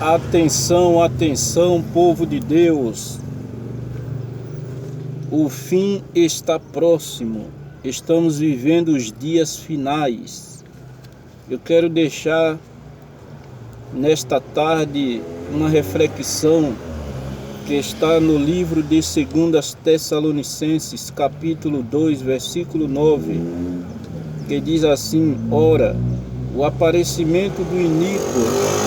Atenção, atenção, povo de Deus. O fim está próximo. Estamos vivendo os dias finais. Eu quero deixar nesta tarde uma reflexão que está no livro de 2 Tessalonicenses, capítulo 2, versículo 9, que diz assim: Ora, o aparecimento do iníquo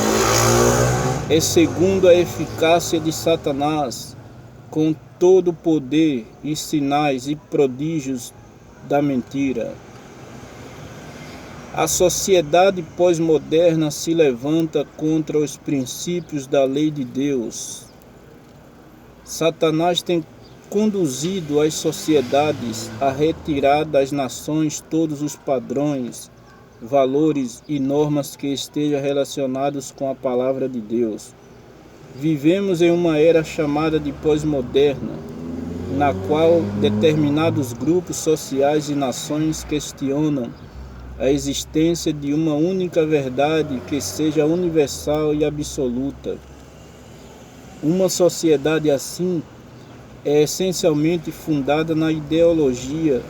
é segundo a eficácia de Satanás, com todo o poder e sinais e prodígios da mentira. A sociedade pós-moderna se levanta contra os princípios da lei de Deus. Satanás tem conduzido as sociedades a retirar das nações todos os padrões, valores e normas que estejam relacionados com a palavra de Deus. Vivemos em uma era chamada de pós-moderna, na qual determinados grupos sociais e nações questionam a existência de uma única verdade que seja universal e absoluta. Uma sociedade assim é essencialmente fundada na ideologia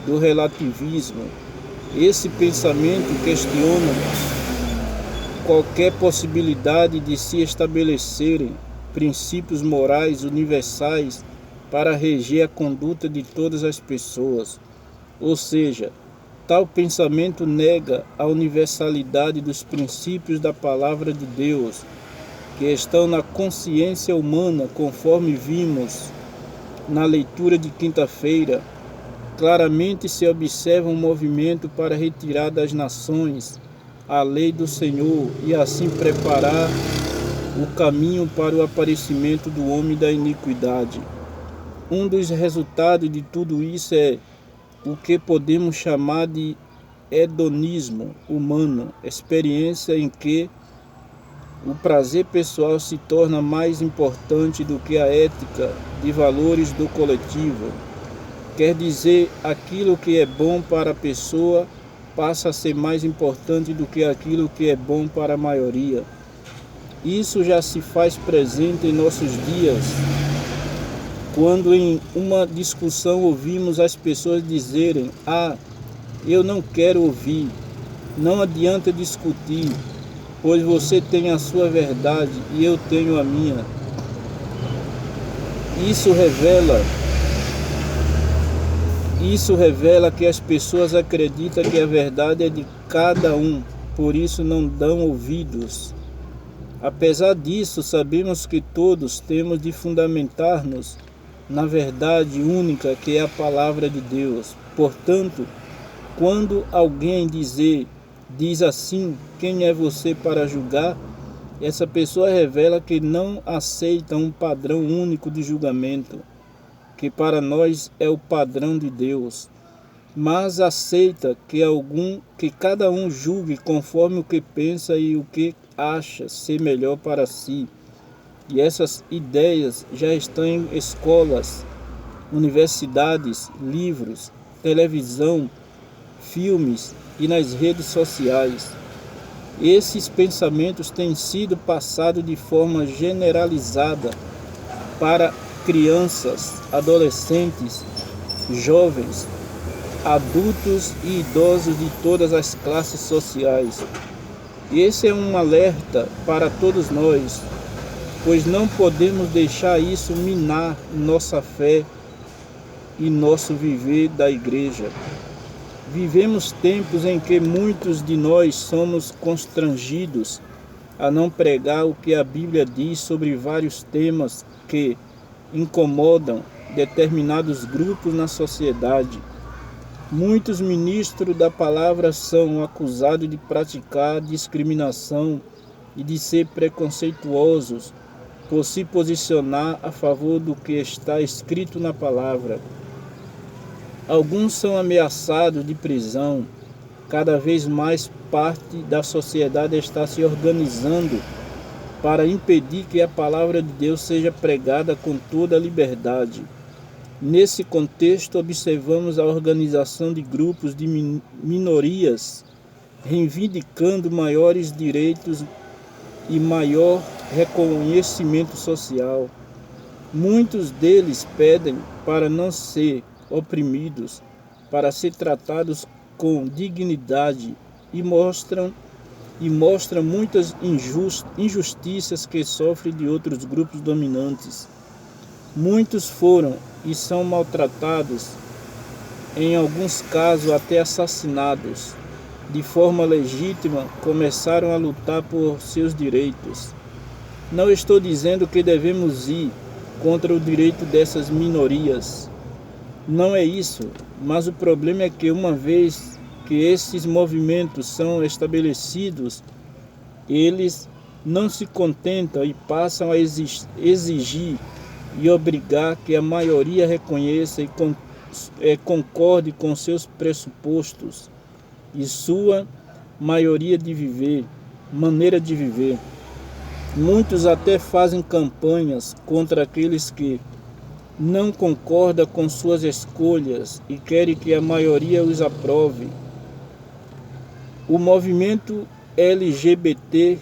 do relativismo. Esse pensamento questiona qualquer possibilidade de se estabelecerem princípios morais universais para reger a conduta de todas as pessoas. Ou seja, tal pensamento nega a universalidade dos princípios da palavra de Deus, que estão na consciência humana, conforme vimos na leitura de quinta-feira. Claramente se observa um movimento para retirar das nações a lei do Senhor e assim preparar o caminho para o aparecimento do homem da iniquidade. Um dos resultados de tudo isso é o que podemos chamar de hedonismo humano, experiência em que o prazer pessoal se torna mais importante do que a ética de valores do coletivo. Quer dizer, aquilo que é bom para a pessoa passa a ser mais importante do que aquilo que é bom para a maioria. Isso já se faz presente em nossos dias, quando em uma discussão ouvimos as pessoas dizerem: eu não quero ouvir, não adianta discutir, pois você tem a sua verdade e eu tenho a minha. Isso revela que as pessoas acreditam que a verdade é de cada um, por isso não dão ouvidos. Apesar disso, sabemos que todos temos de fundamentar-nos na verdade única que é a palavra de Deus. Portanto, quando alguém diz assim: quem é você para julgar? Essa pessoa revela que não aceita um padrão único de julgamento, que para nós é o padrão de Deus, mas aceita que cada um julgue conforme o que pensa e o que acha ser melhor para si. E essas ideias já estão em escolas, universidades, livros, televisão, filmes e nas redes sociais. Esses pensamentos têm sido passados de forma generalizada para crianças, adolescentes, jovens, adultos e idosos de todas as classes sociais. Esse é um alerta para todos nós, pois não podemos deixar isso minar nossa fé e nosso viver da igreja. Vivemos tempos em que muitos de nós somos constrangidos a não pregar o que a Bíblia diz sobre vários temas que incomodam determinados grupos na sociedade. Muitos ministros da palavra são acusados de praticar discriminação e de ser preconceituosos por se posicionar a favor do que está escrito na palavra. Alguns são ameaçados de prisão. Cada vez mais parte da sociedade está se organizando para impedir que a palavra de Deus seja pregada com toda a liberdade. Nesse contexto, observamos a organização de grupos de minorias, reivindicando maiores direitos e maior reconhecimento social. Muitos deles pedem para não ser oprimidos, para ser tratados com dignidade e mostram muitas injustiças que sofrem de outros grupos dominantes. Muitos foram e são maltratados, em alguns casos até assassinados. De forma legítima, começaram a lutar por seus direitos. Não estou dizendo que devemos ir contra o direito dessas minorias. Não é isso, mas o problema é que uma vez que esses movimentos são estabelecidos, eles não se contentam e passam a exigir e obrigar que a maioria reconheça e concorde com seus pressupostos e sua maneira de viver. Muitos até fazem campanhas contra aqueles que não concordam com suas escolhas e querem que a maioria os aprove. O movimento LGBTQ+,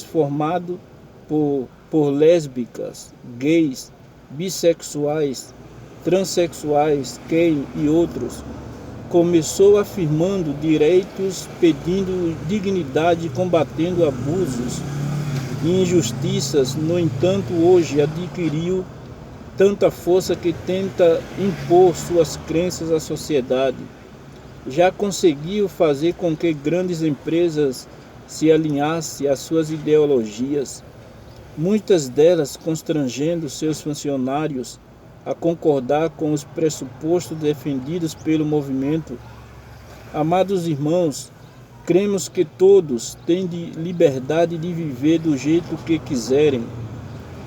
formado por lésbicas, gays, bissexuais, transexuais, gay e outros, começou afirmando direitos, pedindo dignidade e combatendo abusos e injustiças. No entanto, hoje adquiriu tanta força que tenta impor suas crenças à sociedade. Já conseguiu fazer com que grandes empresas se alinhassem às suas ideologias, muitas delas constrangendo seus funcionários a concordar com os pressupostos defendidos pelo movimento. Amados irmãos, cremos que todos têm liberdade de viver do jeito que quiserem.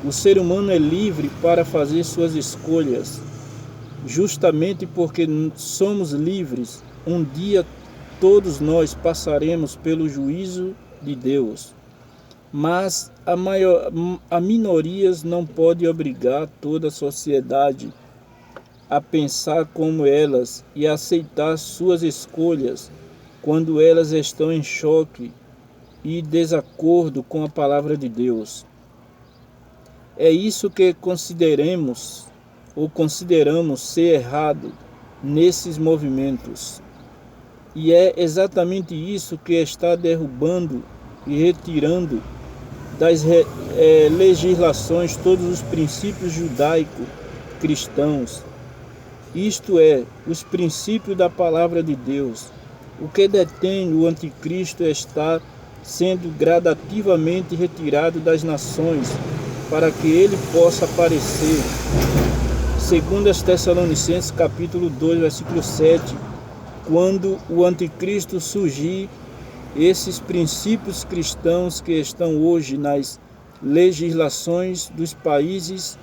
O ser humano é livre para fazer suas escolhas. Justamente porque somos livres, um dia todos nós passaremos pelo juízo de Deus. Mas a minorias não pode obrigar toda a sociedade a pensar como elas e a aceitar suas escolhas quando elas estão em choque e desacordo com a palavra de Deus. É isso que consideramos ser errado nesses movimentos. E é exatamente isso que está derrubando e retirando das legislações todos os princípios judaico-cristãos, isto é, os princípios da palavra de Deus. O que detém o anticristo está sendo gradativamente retirado das nações para que ele possa aparecer. Segundo as Tessalonicenses capítulo 2, versículo 7, quando o anticristo surgir, esses princípios cristãos que estão hoje nas legislações dos países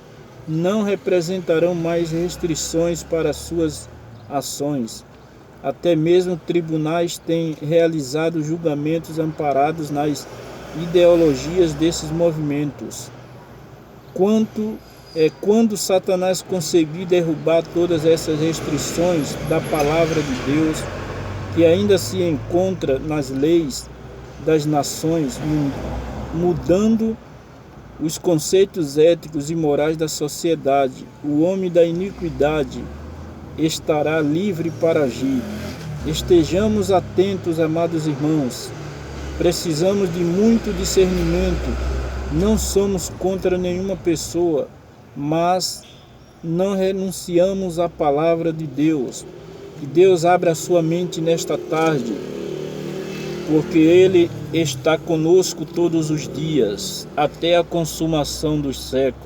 não representarão mais restrições para suas ações. Até mesmo tribunais têm realizado julgamentos amparados nas ideologias desses movimentos. Quando Satanás conseguir derrubar todas essas restrições da palavra de Deus, que ainda se encontra nas leis das nações, mudando os conceitos éticos e morais da sociedade, o homem da iniquidade estará livre para agir. Estejamos atentos, amados irmãos. Precisamos de muito discernimento. Não somos contra nenhuma pessoa, mas não renunciamos à palavra de Deus. Que Deus abra a sua mente nesta tarde, porque Ele está conosco todos os dias, até a consumação dos séculos.